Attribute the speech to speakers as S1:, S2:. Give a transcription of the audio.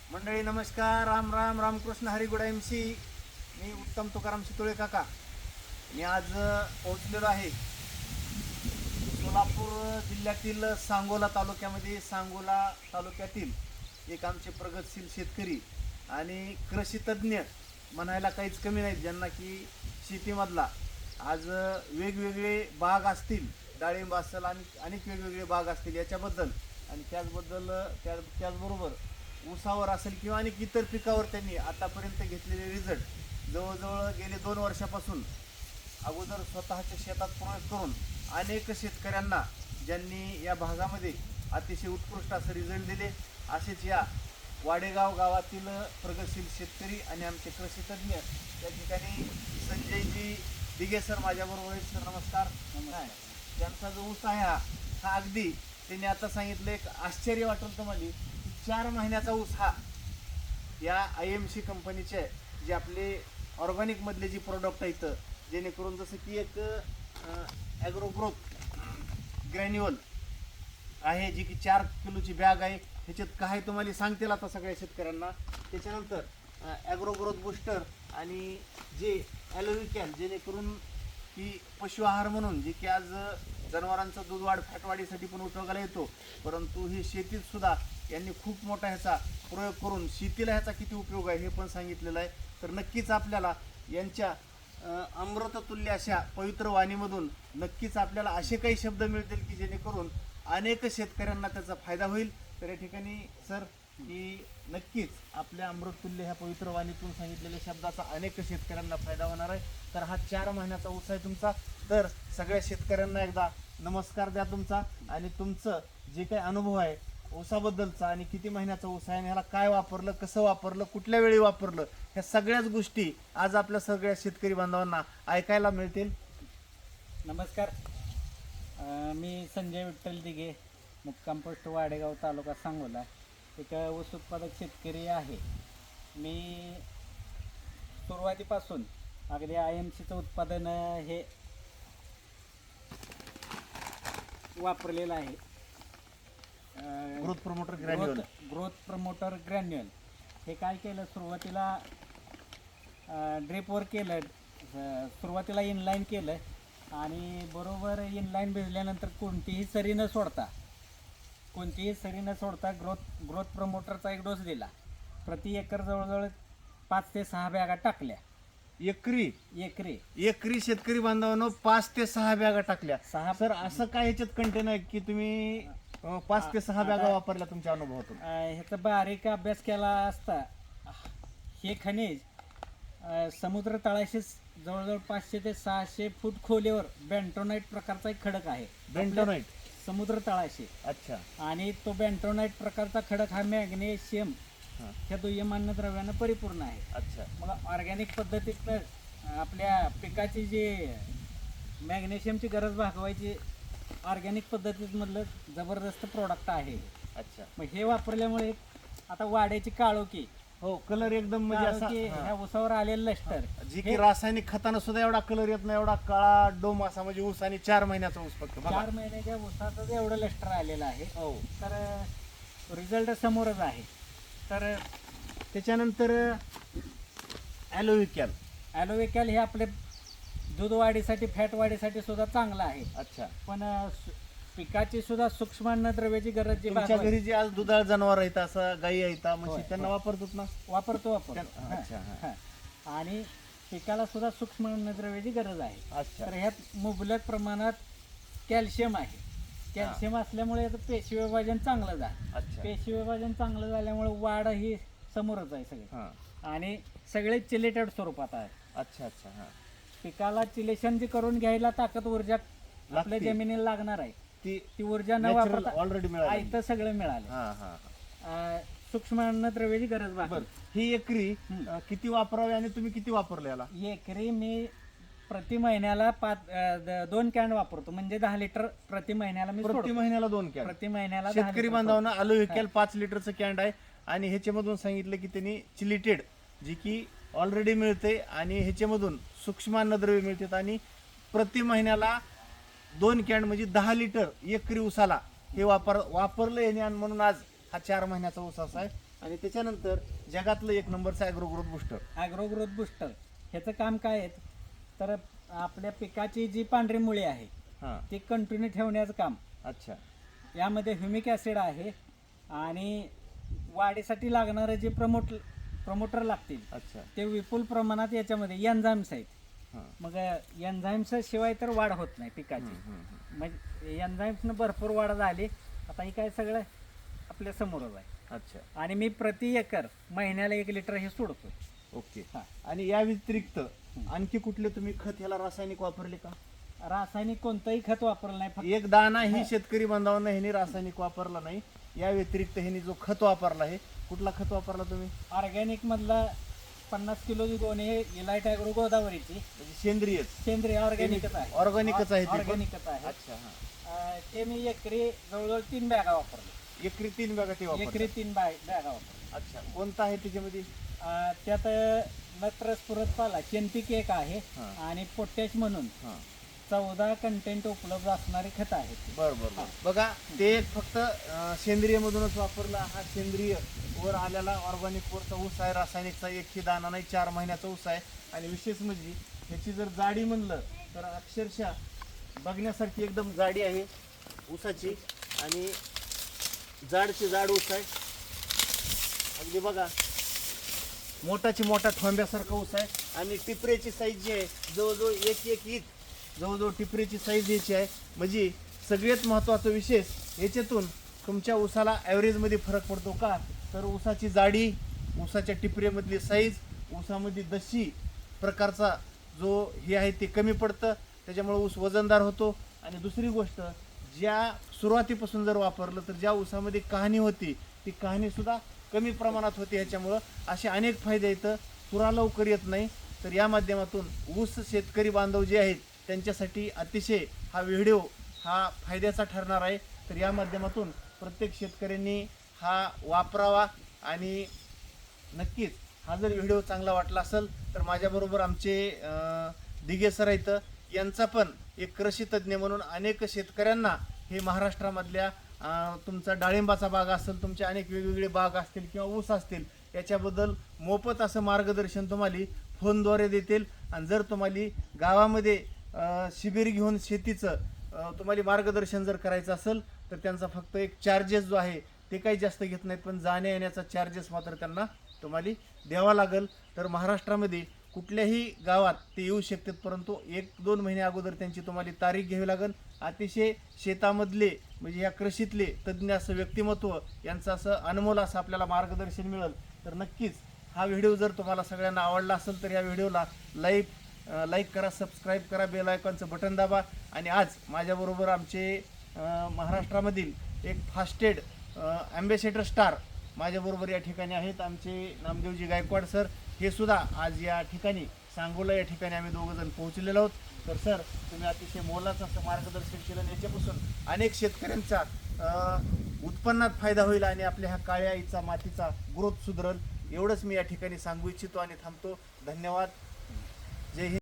S1: मंडळी नमस्कार, Ram Ram, Ramakrishna Hari good MC. मी उत्तम तुकाराम शितोळे काका. मी आज पोहोचलेलो आहे सोलापूर जिल्ह्यातील सांगोला तालुक्यामध्ये. सांगोला तालुक्यातील एक आमचे प्रगतशील शेतकरी आणि कृषी तज्ज्ञ म्हणायला काहीच कमी नाहीत, ज्यांना की शेतीमधला आज वेगवेगळे बाग असतील, डाळिंब असेल आणि अनेक वेगवेगळे बाग असतील याच्याबद्दल, आणि त्याचबरोबर ऊसावर असेल किंवा अनेक इतर पिकावर त्यांनी आतापर्यंत घेतलेले रिझल्ट जवळजवळ गेले 2 वर्षापासून अगोदर स्वतःच्या शेतात प्रयोग करून अनेक शेतकऱ्यांना ज्यांनी या भागामध्ये अतिशय उत्कृष्ट असं रिझल्ट दिले, असेच या वाडेगाव गावातील प्रगतशील शेतकरी आणि आमचे कृषी तज्ज्ञ त्या ठिकाणी संजयजी दिघे सर माझ्याबरोबर आहेत. सर नमस्कार. त्यांचा जो ऊस आहे हा अगदी त्यांनी आता सांगितलं, एक आश्चर्य वाटलं तुम्हाला, 4 महिन्याचा ऊस हा या IMC कंपनीचे जे आपले ऑर्गॅनिक मधले जी प्रोडक्ट आहेत, जेणेकरून जसं की एक ॲग्रो ग्रोथ ग्रॅन्युअल आहे जी की 4 किलोची बॅग आहे. ह्याच्यात काय तुम्हाला सांगतील आता सगळ्या शेतकऱ्यांना. त्याच्यानंतर ॲग्रो ग्रोथ बूस्टर आणि जे ॲलोविकॅन, जेणेकरून की पशु आहार म्हणून जे की आज जनावरांचं दूध वाढ फॅटवाढीसाठी पण उपयोगाला येतो, परंतु ही शेतीत सुद्धा यांनी खूप मोठा ह्याचा प्रयोग करून शेतीला ह्याचा किती उपयोग आहे हे पण सांगितलेलं आहे. तर नक्कीच आपल्याला यांच्या अमृततुल्य अशा पवित्र वाणीमधून नक्कीच आपल्याला असे काही शब्द मिळतील की जेणेकरून अनेक शेतकऱ्यांना त्याचा फायदा होईल. तर या ठिकाणी सर की नक्कीच आपल्या अमृततुल्य ह्या पवित्र वाणीतून सांगितलेल्या शब्दाचा अनेक शेतकऱ्यांना फायदा होणार आहे. तर हा 4 महिन्याचा ऊस आहे तुमचा. तर सगळ्या शेतकऱ्यांना एकदा नमस्कार द्या तुमचा, आणि तुमचं जे काही अनुभव आहे ऊसाबद्दलचा, आणि किती महिन्याचा ऊस आहे, आणि ह्याला काय वापरलं, कसं वापरलं, कुठल्या वेळी वापरलं, ह्या सगळ्याच गोष्टी आज आपल्या सगळ्या शेतकरी बांधवांना ऐकायला मिळतील.
S2: नमस्कार. मी संजय विठ्ठल दिघे, मुक्काम पोस्ट वाडेगाव, तालुका सांगोला, एक ऊस उत्पादक शेतकरी आहे. मी सुरुवातीपासून अगदी IMCचं उत्पादन हे वापरलेलं आहे.
S1: Growth promoter granular.
S2: Growth promoter granular हे काय केलं, सुरुवातीला ड्रिपवर केलं, सुरुवातीला इनलाईन केलं, आणि बरोबर इनलाईन भिजल्यानंतर कोणतीही सरी न सोडता ग्रोथ प्रमोटरचा एक डोस दिला. प्रति एकर जवळजवळ 5 ते 6 बॅगा टाकल्या.
S1: एकरी शेतकरी बांधवांनो 5 ते 6 बॅगा टाकल्या.
S2: 6.
S1: सर असं काय ह्याच्यात कंटेन आहे की तुम्ही 5 ते 6 बॅगा वापरल्या तुमच्या अनुभवातून?
S2: ह्याचा बारीक अभ्यास केला असता हे खनिज समुद्र तळाशी जवळजवळ 500 ते 600 फूट खोलीवर बेंटोनाइट प्रकारचा एक खडक आहे.
S1: बेंटोनाइट
S2: समुद्र तळाशी.
S1: अच्छा.
S2: आणि तो बेंटोनाइट प्रकारचा खडक हा मॅग्नेशियम ह्या दुय्यम अन्नद्रव्यानं परिपूर्ण आहे.
S1: अच्छा.
S2: मग ऑर्गॅनिक पद्धतीतनं आपल्या पिकाची जी मॅग्नेशियमची गरज भागवायची ऑर्गॅनिक पद्धतीमधलं जबरदस्त प्रोडक्ट आहे.
S1: अच्छा.
S2: मग हे वापरल्यामुळे आता वाड्याची काळोखी,
S1: हो, कलर एकदम म्हणजे असा
S2: ह्या ऊसावर आलेलं लष्टर,
S1: जी की रासायनिक खतानं सुद्धा एवढा कलर येत नाही, एवढा काळा डोम असा म्हणजे ऊस, आणि 4 महिन्याचा ऊस फक्त.
S2: 4 महिन्याच्या ऊसाचं एवढं लष्टर आलेलं आहे.
S1: हो.
S2: तर रिझल्ट समोरच आहे. तर
S1: त्याच्यानंतर
S2: ॲलोविकॅल हे आपले दूध वाढीसाठी, फॅट वाढीसाठी सुद्धा चांगलं आहे.
S1: अच्छा.
S2: पण पिकाची सुद्धा सूक्ष्म अन्नद्रव्याची गरज जी
S1: तुमच्या घरी जे आज दुधाळ जनावर आहेत, असं गायी आहेत, म्हशी, त्यांना
S2: होय.
S1: वापरतात ना?
S2: वापरतो.
S1: अच्छा.
S2: हां. आणि पिकाला सुद्धा सूक्ष्म अन्नद्रव्याची गरज आहे.
S1: अच्छा.
S2: तर ह्यात मुबलक प्रमाणात कॅल्शियम आहे. कॅल्शियम असल्यामुळे याचं पेशी विभाजन चांगलं झालं.
S1: अच्छा.
S2: पेशी विभाजन चांगलं झाल्यामुळे वाढ ही समोरच आहे सगळे, आणि सगळे चिलेटेड स्वरूपात आहे.
S1: अच्छा. अच्छा. हा.
S2: पिकाला चिलेशन जी करून घ्यायला ताकद, ऊर्जा आपल्या
S1: लागते.
S2: जमिनीला लागणार आहे,
S1: ती
S2: ती ऊर्जा न
S1: नॅचरल
S2: वापरता
S1: ऑलरेडी मिळाली.
S2: आयतं सगळं मिळालं. सूक्ष्म अन्नद्रव्याची गरज
S1: बर,
S2: भागली.
S1: ही एकरी किती वापरावी आणि तुम्ही किती वापरले याला?
S2: एकरी मी प्रति महिन्याला 2 कॅन वापरतो, म्हणजे 10 लिटर प्रति महिन्याला मी
S1: प्रति
S2: सोडतो.
S1: महिन्याला 2 कॅन.
S2: प्रति महिन्याला 10
S1: शेतकरी
S2: लिटर
S1: बांधवांना ॲलोविकॅल 5 लिटरचं कॅन्ड आहे, आणि ह्याच्यामधून सांगितलं की त्यांनी चिलिटेड जी की ऑलरेडी मिळते, आणि ह्याच्यामधून सूक्ष्म अन्नद्रव्य मिळतात, आणि प्रति महिन्याला 2 कॅन म्हणजे 10 लिटर एकरी उसाला हे वापरलं याने, आणि म्हणून आज हा 4 महिन्याचा ऊस असा आहे. आणि त्याच्यानंतर जगातलं 1 नंबरचं agro growth booster.
S2: Agro growth booster ह्याचं काम काय आहे तर आपल्या पिकाची जी पांढरी मुळी आहे
S1: हां,
S2: ती कंटिन्यू ठेवण्याचं काम.
S1: अच्छा.
S2: यामध्ये ह्युमिक ॲसिड आहे आणि वाढीसाठी लागणारे जे प्रमोटर लागतील
S1: अच्छा.
S2: ते विपुल प्रमाणात याच्यामध्ये एन्झाईम्स आहेत.
S1: हां.
S2: मग एन्झाईम्स शिवाय तर वाढ होत नाही पिकाची. म्हणजे एन्झाईम्सनं भरपूर वाढ झाली. आता हे काय सगळं आपल्या समोरच आहे.
S1: अच्छा.
S2: आणि मी प्रति एकर महिन्याला 1 लिटर हे सोडतो.
S1: ओके.
S2: हां.
S1: आणि या व्यतिरिक्त आणखी कुठले तुम्ही खत ह्याला रासायनिक वापरले का?
S2: रासायनिक कोणतंही खत वापरलं नाही. फक्त
S1: एक दानाही शेतकरी बांधवांना ह्यांनी रासायनिक वापरला नाही. या व्यतिरिक्त ह्यांनी जो खत वापरला आहे, कुठला खत वापरला तुम्ही?
S2: ऑर्गॅनिक मधला 50 किलोची गोणी इलाइट ॲग्रो गोदावरीची
S1: म्हणजे सेंद्रिय
S2: सेंद्रिय ऑर्गॅनिकच आहे.
S1: ऑर्गॅनिकच आहे ते पण?
S2: ऑर्गॅनिकच आहे.
S1: अच्छा. हां.
S2: ते मी एकरी जवळजवळ 3 बॅगा वापरले.
S1: एकरी 3 बॅगा ते वापरतात.
S2: एकरी 3 बॅगा वापरले.
S1: अच्छा. कोणता आहे त्याच्यामध्ये?
S2: त्यात नत्र स्फुरत पाला NPK एक आहे
S1: हां.
S2: आणि पोटॅश म्हणून
S1: हां.
S2: 14 कंटेंट उपलब्ध असणारे खत आहेत.
S1: बरं. बघा, ते फक्त सेंद्रिय मधूनच वापरला. हा सेंद्रिय वर आलेला ऑर्गॅनिक वरचा ऊस आहे. रासायनिकचा एकही दाना नाही. 4 महिन्याचा ऊस आहे. आणि विशेष म्हणजे ह्याची जर जाडी म्हणलं तर अक्षरशः बघण्यासारखी एकदम जाडी आहे ऊसाची. आणि जाडची जाड ऊस आहे अगदी. बघा, मोठाची मोठा ठोंब्यासारखा ऊस आहे. आणि टिपरेची साईज जी आहे जवळजवळ एक इंच जवळजवळ टिपरेची साईज याची आहे. म्हणजे सगळ्यात महत्त्वाचा विशेष याच्यातून तुमच्या ऊसाला ॲव्हरेजमध्ये फरक पडतो का? तर ऊसाची जाडी, ऊसाच्या टिपरेमधली साईज, ऊसामध्ये दशी प्रकारचा जो हे आहे ते कमी पडतं. त्याच्यामुळे ऊस वजनदार होतो. आणि दुसरी गोष्ट, ज्या सुरुवातीपासून जर वापरलं तर ज्या ऊसामध्ये कहाणी होती ती कहाणीसुद्धा कमी प्रमाणात होते. ह्याच्यामुळं असे अनेक फायदे येतं. तुरा लवकर येत नाही. तर या माध्यमातून ऊस शेतकरी बांधव जे आहेत त्यांच्यासाठी अतिशय हा व्हिडिओ हा फायद्याचा ठरणार आहे. तर या माध्यमातून प्रत्येक शेतकऱ्यांनी हा वापरावा. आणि नक्कीच हा जर व्हिडिओ चांगला वाटला असेल तर माझ्याबरोबर आमचे दिघे सर आहेत. यांचा पण एक कृषी तज्ज्ञ म्हणून अनेक शेतकऱ्यांना हे महाराष्ट्रामधल्या तुमचा डाळिंबाचा बाग असेल, तुमचे अनेक वेगवेगळे बाग असतील किंवा ऊस असतील, याच्याबद्दल मोफत असं मार्गदर्शन तुम्हाला फोनद्वारे देतील. आणि जर तुम्हाला गावामध्ये शिबिर घेऊन शेतीचं तुम्हाला मार्गदर्शन जर करायचं असेल तर त्यांचा फक्त एक चार्जेस जो आहे ते काही जास्त घेत नाहीत. पण जाण्या येण्याचा चार्जेस मात्र त्यांना तुम्हाला द्यावा लागेल. तर महाराष्ट्रामध्ये कुठल्याही गावात ते येऊ शकतात. परंतु 1-2 महिने अगोदर त्यांची तुम्हाला तारीख घ्यावी लागेल. अतिशय शेतामधले म्हणजे या कृषीतले तज्ज्ञ असं व्यक्तिमत्व यांचं असं अनमोल असं आपल्याला मार्गदर्शन मिळेल. तर नक्कीच हा व्हिडिओ जर तुम्हाला सगळ्यांना आवडला असेल तर या व्हिडिओला लाईक करा, सबस्क्राईब करा, बेल आयकॉनचं बटन दाबा. आणि आज माझ्याबरोबर आमचे महाराष्ट्रामधील एक फास्टेड ॲम्बेसेडर स्टार माझ्याबरोबर या ठिकाणी आहेत. आमचे नामदेवजी गायकवाड सर हे सुद्धा आज या ठिकाणी सांगोला या ठिकाणी आम्ही दोघंजण पोहोचलेलो आहोत. तर सर, तुम्ही अतिशय मोलाचं असं मार्गदर्शन केलं. याच्यापासून अनेक शेतकऱ्यांचा उत्पन्नात फायदा होईल आणि आपल्या ह्या काळ्या आईचा मातीचा ग्रोथ सुधरल. एवढंच मी या ठिकाणी सांगू इच्छितो आणि थांबतो. धन्यवाद. जय हिंद.